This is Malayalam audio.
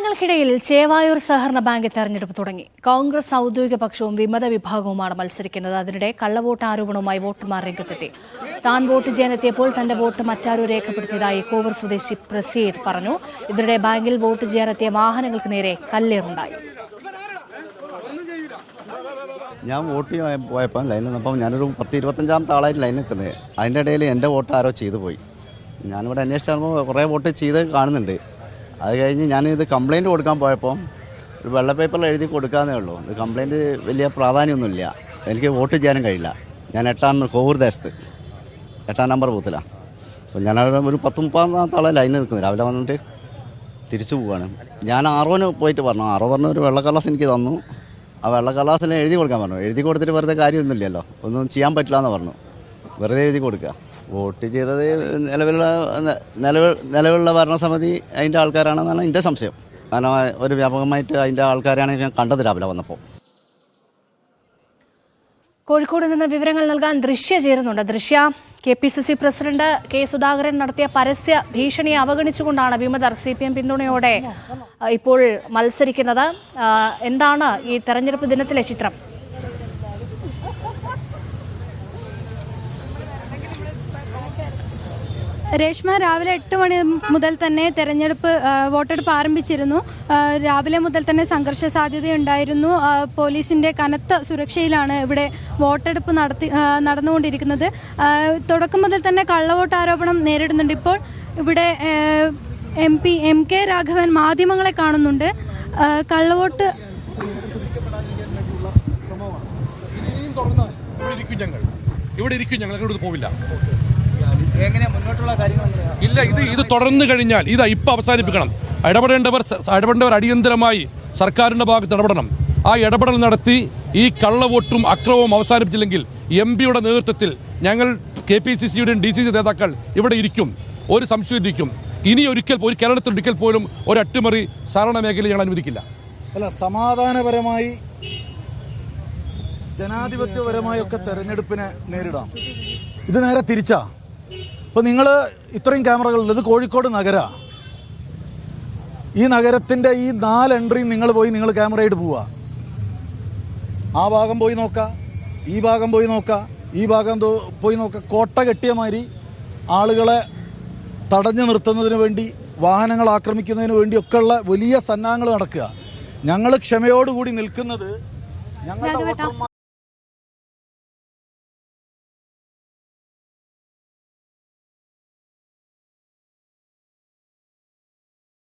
സമരങ്ങൾക്കിടയിൽ ചേവായൂർ സഹകരണ ബാങ്ക് തെരഞ്ഞെടുപ്പ് തുടങ്ങി. കോൺഗ്രസ് ഔദ്യോഗിക പക്ഷവും വിമത വിഭാഗവുമാണ് മത്സരിക്കുന്നത്. അതിനിടെ കള്ളവോട്ട് ആരോപണവുമായി വോട്ടർമാർ രംഗത്തെത്തി. താൻ വോട്ട് ചെയ്യാനെത്തിയപ്പോൾ തന്റെ വോട്ട് മറ്റാരോ രേഖപ്പെടുത്തിയതായി കോവൂർ സ്വദേശി പ്രസീദ് പറഞ്ഞു. ഇതിനിടെ ബാങ്കിൽ വോട്ട് ചെയ്യാനെത്തിയ വാഹനങ്ങൾക്ക് നേരെ കല്ലേറുണ്ടായി. ഞാൻ വോട്ട് പോയപ്പോൾ ലൈനിൽ നിന്നപ്പം ഞാനൊരു 10-25 ആളായിട്ട് ലൈൻ നിൽക്കുന്നത്. അതിൻ്റെ ഇടയിൽ എൻ്റെ വോട്ട് ആരോ ചെയ്തു പോയി. ഞാനിവിടെ അന്വേഷിച്ചപ്പോൾ കുറേ വോട്ട് ചെയ്ത് കാണുന്നുണ്ട്. അത് കഴിഞ്ഞ് ഞാനിത് കംപ്ലയിൻറ്റ് കൊടുക്കാൻ പോയപ്പോൾ ഒരു വെള്ള പേപ്പറിൽ എഴുതി കൊടുക്കാമെന്നേ ഉള്ളൂ. ഇത് കംപ്ലയിൻറ്റ് വലിയ പ്രാധാന്യമൊന്നുമില്ല. എനിക്ക് വോട്ട് ചെയ്യാനും കഴിയില്ല. ഞാൻ കോവൂർ ദേശത്ത് 8-ാം നമ്പർ ബൂത്തിലാണ്. അപ്പോൾ ഞാനവിടെ ഒരു 10-30 ആളെ ലൈനിൽ നിൽക്കുന്നത്. രാവിലെ വന്നിട്ട് തിരിച്ചു പോവുകയാണ്. ഞാൻ ആറോന് പോയിട്ട് പറഞ്ഞു. ആറോ പറഞ്ഞു ഒരു വെള്ള കടലാസ് എനിക്ക് തന്നു. ആ വെള്ള കടലാസിന് എഴുതി കൊടുക്കാൻ പറഞ്ഞു. എഴുതി കൊടുത്തിട്ട് വെറുതെ കാര്യമൊന്നുമില്ലല്ലോ, ഒന്നും ചെയ്യാൻ പറ്റില്ല എന്ന് പറഞ്ഞു. വെറുതെ എഴുതി കൊടുക്കുക. വോട്ട് ചെയ്തത് നിലവിലുള്ള ഭരണസമിതി അതിൻ്റെ ആൾക്കാരാണെന്നാണ് എൻ്റെ സംശയം. കാരണം ഒരു വ്യാപകമായിട്ട് അതിൻ്റെ ആൾക്കാരാണ് ഞാൻ കണ്ടത് രാവിലെ വന്നപ്പോൾ. കോഴിക്കോട് നിന്ന് വിവരങ്ങൾ നൽകാൻ ദൃശ്യ ചേരുന്നുണ്ട്. ദൃശ്യ, KPCC പ്രസിഡന്റ് K സുധാകരൻ നടത്തിയ പരസ്യ ഭീഷണിയെ അവഗണിച്ചുകൊണ്ടാണ് വിമതർ CPM പിന്തുണയോടെ ഇപ്പോൾ മത്സരിക്കുന്നത്. എന്താണ് ഈ തെരഞ്ഞെടുപ്പ് ദിനത്തിലെ ചിത്രം? രേഷ്മ, രാവിലെ 8 മണി മുതൽ തന്നെ തെരഞ്ഞെടുപ്പ് വോട്ടെടുപ്പ് ആരംഭിച്ചിരുന്നു. രാവിലെ മുതൽ തന്നെ സംഘർഷ സാധ്യതയുണ്ടായിരുന്നു. പോലീസിൻ്റെ കനത്ത സുരക്ഷയിലാണ് ഇവിടെ വോട്ടെടുപ്പ് നടന്നുകൊണ്ടിരിക്കുന്നത്. തുടക്കം മുതൽ തന്നെ കള്ളവോട്ട് ആരോപണം നേരിടുന്നുണ്ട്. ഇപ്പോൾ ഇവിടെ MP MK രാഘവൻ മാധ്യമങ്ങളെ കാണുന്നുണ്ട്. കള്ളവോട്ട് ഞങ്ങൾ പോവില്ല. ഇല്ല, ഇത് തുടർന്നു കഴിഞ്ഞാൽ ഇപ്പൊ അവസാനിപ്പിക്കണം. ഇടപെടേണ്ടവർ അടിയന്തരമായി സർക്കാരിന്റെ ഭാഗത്ത് ഇടപെടണം. ആ ഇടപെടൽ നടത്തി ഈ കള്ളവോട്ടും അക്രമവും അവസാനിപ്പിച്ചില്ലെങ്കിൽ MP-യുടെ നേതൃത്വത്തിൽ ഞങ്ങൾ KPCC-യുടെയും DCC നേതാക്കൾ ഇവിടെ ഇരിക്കും. ഒരു സംശയം ഇരിക്കും. ഇനി ഒരു കേരളത്തിൽ ഒരിക്കൽ പോലും ഒരു അട്ടിമറി സാധാരണ മേഖലയിൽ ഞങ്ങൾ അനുവദിക്കില്ല. അല്ല, സമാധാനപരമായി ജനാധിപത്യപരമായി ഒക്കെ തെരഞ്ഞെടുപ്പിനെ നേരിടാം. ഇത് നേരെ തിരിച്ചാ. ഇപ്പോൾ നിങ്ങൾ ഇത്രയും ക്യാമറകളുണ്ട്. ഇത് കോഴിക്കോട് നഗര. ഈ നഗരത്തിൻ്റെ ഈ 4 എൻട്രിയും നിങ്ങൾ ക്യാമറയായിട്ട് പോവുക. ആ ഭാഗം പോയി നോക്കുക, ഈ ഭാഗം പോയി നോക്കുക, ഈ ഭാഗം പോയി നോക്കുക. കോട്ട കെട്ടിയ മാതിരി ആളുകളെ തടഞ്ഞു നിർത്തുന്നതിന് വേണ്ടി, വാഹനങ്ങൾ ആക്രമിക്കുന്നതിന് വേണ്ടിയൊക്കെയുള്ള വലിയ സന്നാഹങ്ങൾ നടക്കുക. ഞങ്ങൾ ക്ഷമയോടുകൂടി നിൽക്കുന്നത് ഞങ്ങളുടെ വോട്ടർമാർ